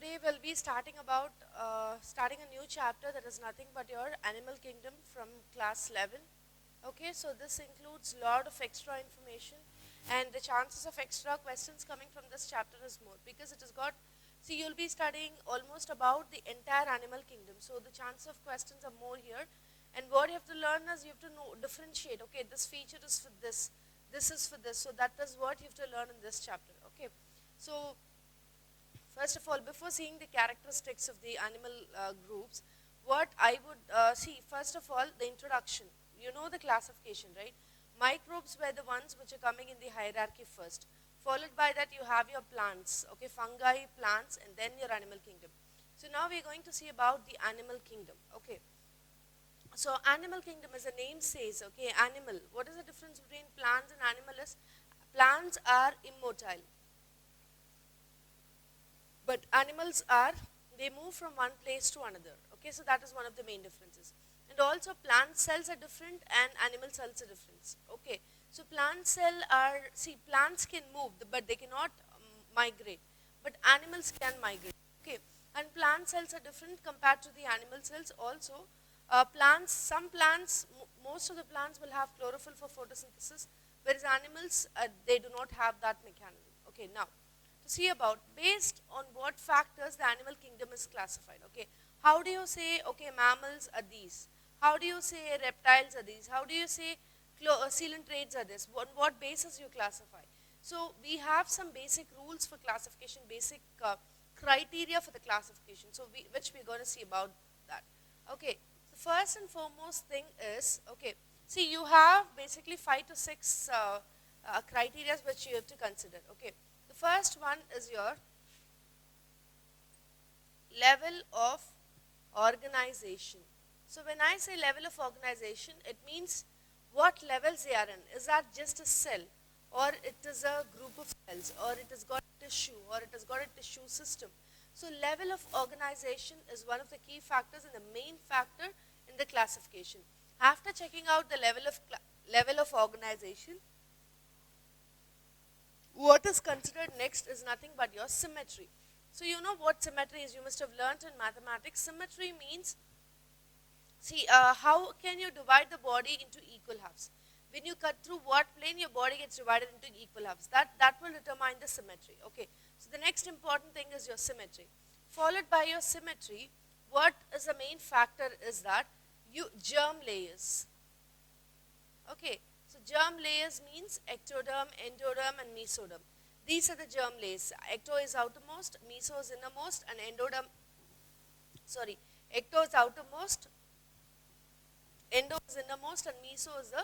today we'll be starting a new chapter that is nothing but your animal kingdom from class 11. Okay, so this includes lot of extra information, and the chances of extra questions coming from this chapter is more because it has got. See, you'll be studying almost about the entire animal kingdom, so the chance of questions are more here. And what you have to learn is you have to know differentiate. Okay, this feature is for this is for this. So that is what you have to learn in this chapter. Okay, so first of all, before seeing the characteristics of the animal groups, what I would see, first of all, the introduction. You know the classification, right? Microbes were the ones which are coming in the hierarchy first. Followed by that, you have your plants, okay, fungi, plants, and then your animal kingdom. So now we're going to see about the animal kingdom, okay. So animal kingdom, as the name says, okay, animal. What is the difference between plants and animal is, plants are immortal. But animals are, they move from one place to another. Okay, so that is one of the main differences. And also plant cells are different and animal cells are different. Okay, so plant cell are, see, plants can move, but they cannot migrate. But animals can migrate. Okay, and plant cells are different compared to the animal cells also. Plants, some plants, most of the plants will have chlorophyll for photosynthesis, whereas animals, they do not have that mechanism. Okay, now, to see about based on what factors the animal kingdom is classified. Okay, how do you say, okay, mammals are these? How do you say reptiles are these? How do you say coelenterate are this? On what basis you classify? So we have some basic rules for classification, basic criteria for the classification. So which we're going to see about that. Okay, the first and foremost thing is, okay, see, you have basically 5 to 6 criteria which you have to consider. Okay, the first one is your level of organization. So when I say level of organization, it means what levels they are in. Is that just a cell, or it is a group of cells, or it has got a tissue, or it has got a tissue system. So level of organization is one of the key factors and the main factor in the classification. After checking out the level of organization, what is considered next is nothing but your symmetry. So you know what symmetry is, you must have learnt in mathematics. Symmetry means, see, how can you divide the body into equal halves? When you cut through what plane, your body gets divided into equal halves. That will determine the symmetry. Okay, so the next important thing is your symmetry. Followed by your symmetry, what is the main factor is that you germ layers. Okay, so germ layers means ectoderm, endoderm, and mesoderm. These are the germ layers. Ecto is outermost, meso is innermost, and endoderm, sorry, ecto is outermost, endo is innermost, and meso is the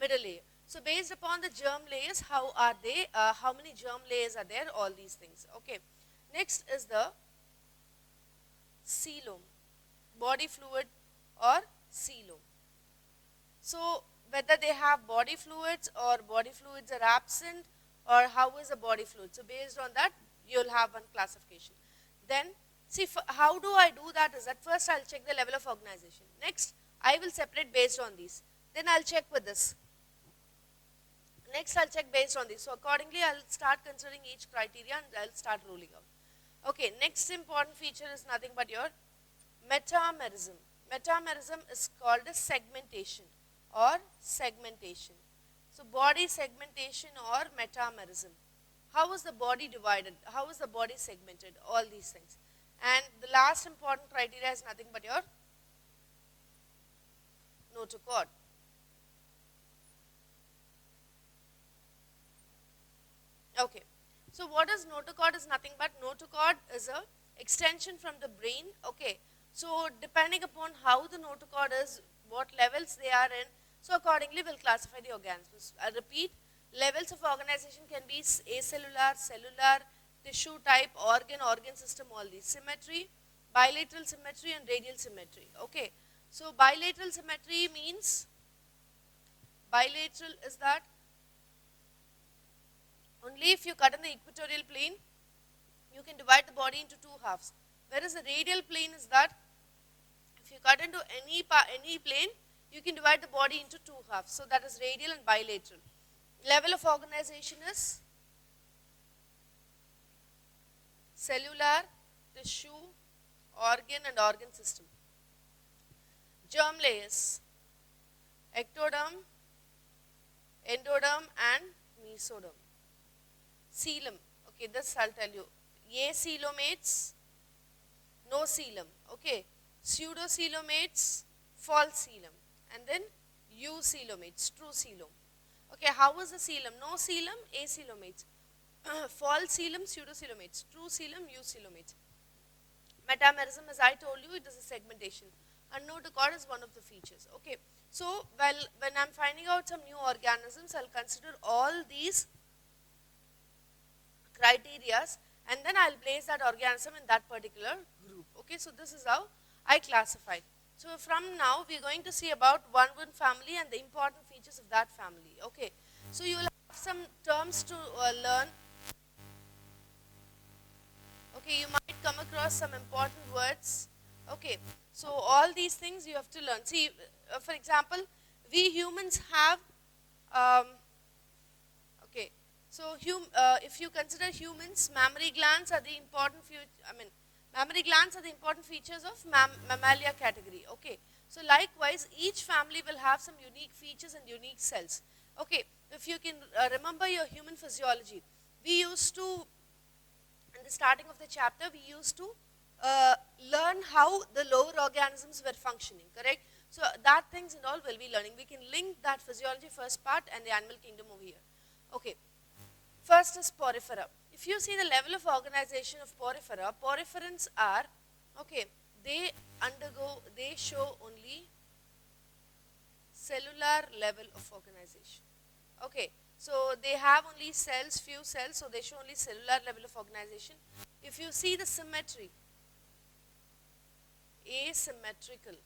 middle layer. So based upon the germ layers, how are they, how many germ layers are there, all these things. Okay, next is the coelom, body fluid or coelom. So whether they have body fluids or body fluids are absent, or how is the body fluid. So based on that, you'll have one classification. Then, see, how do I do that is that first I'll check the level of organization. Next, I will separate based on these. Then I'll check with this. Next, I'll check based on this. So accordingly, I'll start considering each criteria and I'll start ruling out. Okay, next important feature is nothing but your metamerism. Metamerism is called as segmentation or segmentation. So body segmentation or metamerism. How is the body divided? How is the body segmented? All these things. And the last important criteria is nothing but your notochord. Okay. So what is notochord is nothing but notochord is a extension from the brain. Okay. So depending upon how the notochord is, what levels they are in, so accordingly we'll classify the organisms. I repeat, levels of organization can be acellular, cellular, tissue type, organ system, all these. Symmetry, bilateral symmetry and radial symmetry. Okay. So bilateral symmetry means, bilateral is that only if you cut in the equatorial plane, you can divide the body into two halves. Whereas the radial plane is that if you cut into any plane, you can divide the body into two halves. So that is radial and bilateral. Level of organization is cellular, tissue, organ and organ system. Germ layers, ectoderm, endoderm and mesoderm. Coelom, okay, this I'll tell you. Acoelomates, no coelom, okay. Pseudocoelomates, false coelom, and then eucoelomates, true coelom. Okay, how was the coelom? No coelom, acoelomates. False coelom, pseudocoelomates, true coelom, eucoelomates. Metamerism, as I told you, it is a segmentation. And notochord is one of the features. Okay, so when I'm finding out some new organisms, I'll consider all these criterias and then I'll place that organism in that particular group. Okay, so this is how I classify. So from now we're going to see about one family and the important features of that family. Okay, so you will have some terms to learn. Okay, you might come across some important words. Okay, so all these things you have to learn. See, for example, we humans have okay, so if you consider humans, mammary glands are the important mammary glands are the important features of mammalia category. Okay, so likewise each family will have some unique features and unique cells. Okay, if you can remember your human physiology, we used to, in the starting of the chapter, we used to learn how the lower organisms were functioning, correct? So that things and all will be learning. We can link that physiology first part and the animal kingdom over here. Okay, first is porifera. If you see the level of organization of porifera, poriferans are, okay, they show only cellular level of organization. Okay, so they have only cells, few cells, so they show only cellular level of organization. If you see the symmetry, asymmetrical.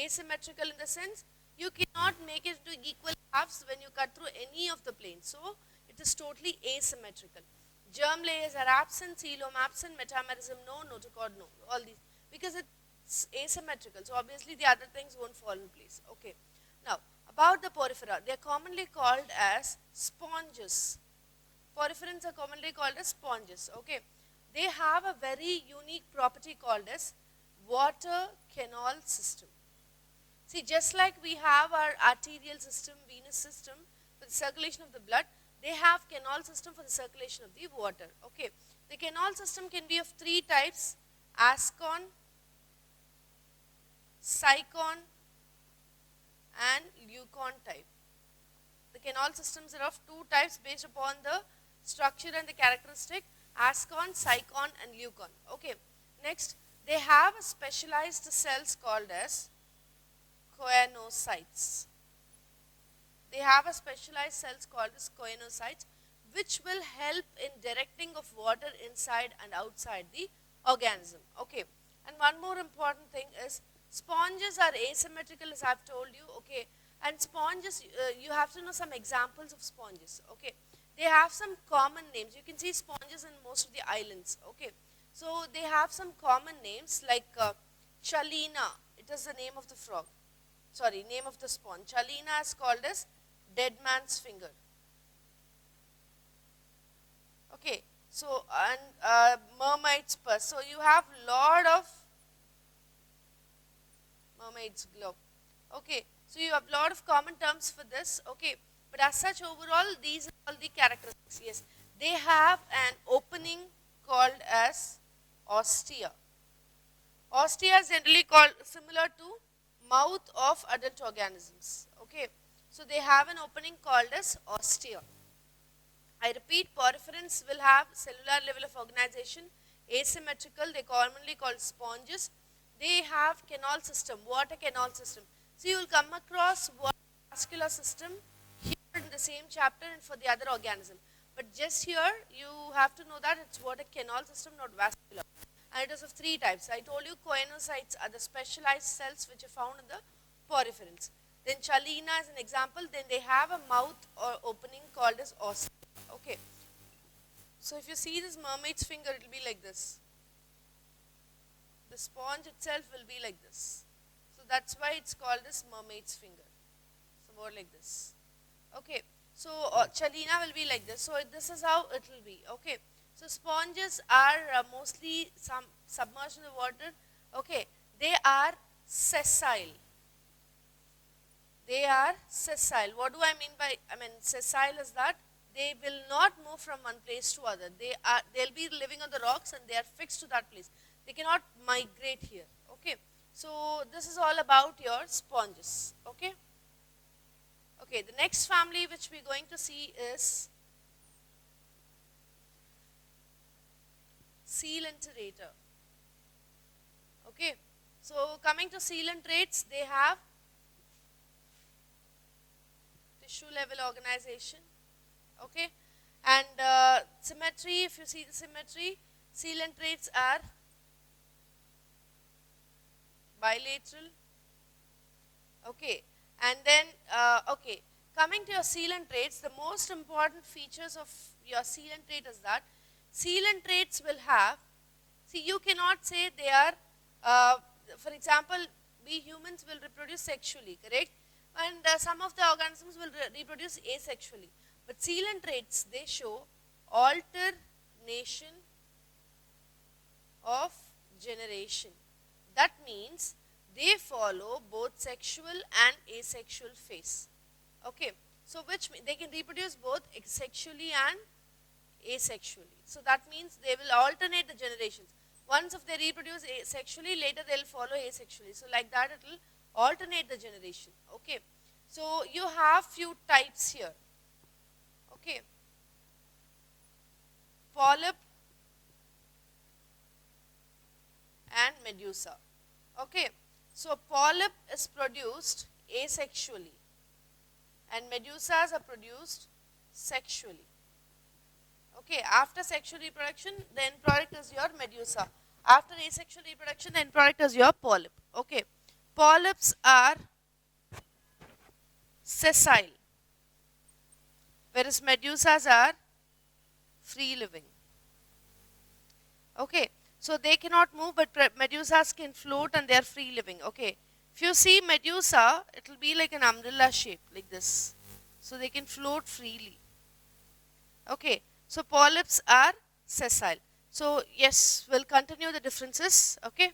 Asymmetrical in the sense, you cannot make it into equal halves when you cut through any of the planes. So, it is totally asymmetrical. Germ layers are absent, coelom absent, metamerism no, notochord no, all these. Because it's asymmetrical, so obviously the other things won't fall in place. Okay. Now, about the porifera, they are commonly called as sponges. Poriferans are commonly called as sponges. Okay. They have a very unique property called as water canal system. See, just like we have our arterial system, venous system for the circulation of the blood, they have canal system for the circulation of the water. Okay. The canal system can be of three types: ascon, sycon and leucon type. The canal systems are of two types based upon the structure and the characteristic: ascon, sycon and leucon. Okay. Next, they have a specialized cells called as choanocytes. They have a specialized cells called as choanocytes, which will help in directing of water inside and outside the organism. Okay. And one more important thing is, sponges are asymmetrical, as I've told you. Okay. And sponges, you have to know some examples of sponges. Okay. They have some common names. You can see sponges in most of the islands. Okay. So they have some common names like Chalina. It is the name of the frog. Sorry, name of the sponge. Chalina is called as dead man's finger. Okay. So, and mermaid's purse. So you have lot of mermaid's glove. Okay. So you have lot of common terms for this. Okay. But as such, overall, these are all the characteristics. Yes. They have an opening called as ostia. Ostia is generally called similar to mouth of adult organisms. Okay. So they have an opening called as ostia. I repeat, poriferans will have cellular level of organization, asymmetrical, they commonly called sponges. They have canal system, water canal system. So you will come across water vascular system here in the same chapter and for the other organism. But just here, you have to know that it's water canal system, not vascular. And it is of three types. I told you choanocytes are the specialized cells which are found in the poriferans. Then Chalina is an example. Then they have a mouth or opening called as ostia. Okay. So if you see this mermaid's finger, it will be like this. The sponge itself will be like this. So that's why it's called as mermaid's finger. So more like this. Okay. So Chalina will be like this. So this is how it will be. Okay. So sponges are mostly submerged in the water. Okay, they are sessile. They are sessile. What do I mean by, sessile is that they will not move from one place to other. They'll be living on the rocks and they are fixed to that place. They cannot migrate here. Okay, so this is all about your sponges. Okay. Okay, the next family which we're going to see is coelenterata. Okay, so coming to coelentrates, they have tissue level organization. Okay, and symmetry, if you see the symmetry, coelentrates are bilateral. Okay, and then okay, coming to your coelentrates, the most important features of your coelentrate is that coelentrates will have, see, you cannot say they are, for example, we humans will reproduce sexually, correct? And some of the organisms will reproduce asexually. But coelentrates, they show alternation of generation. That means they follow both sexual and asexual phase. Okay, so which they can reproduce both sexually and asexually. So that means they will alternate the generations. Once if they reproduce sexually, later they will follow asexually. So like that it will alternate the generation. Okay, so you have few types here. Okay, polyp and medusa. Okay, so polyp is produced asexually and medusas are produced sexually. Okay, after sexual reproduction, the end product is your medusa. After asexual reproduction, the end product is your polyp. Okay, polyps are sessile, whereas medusas are free living. Okay, so they cannot move, but medusas can float and they are free living. Okay, if you see medusa, it will be like an umbrella shape, like this. So they can float freely. Okay, so polyps are sessile. So yes, we'll continue the differences. Okay.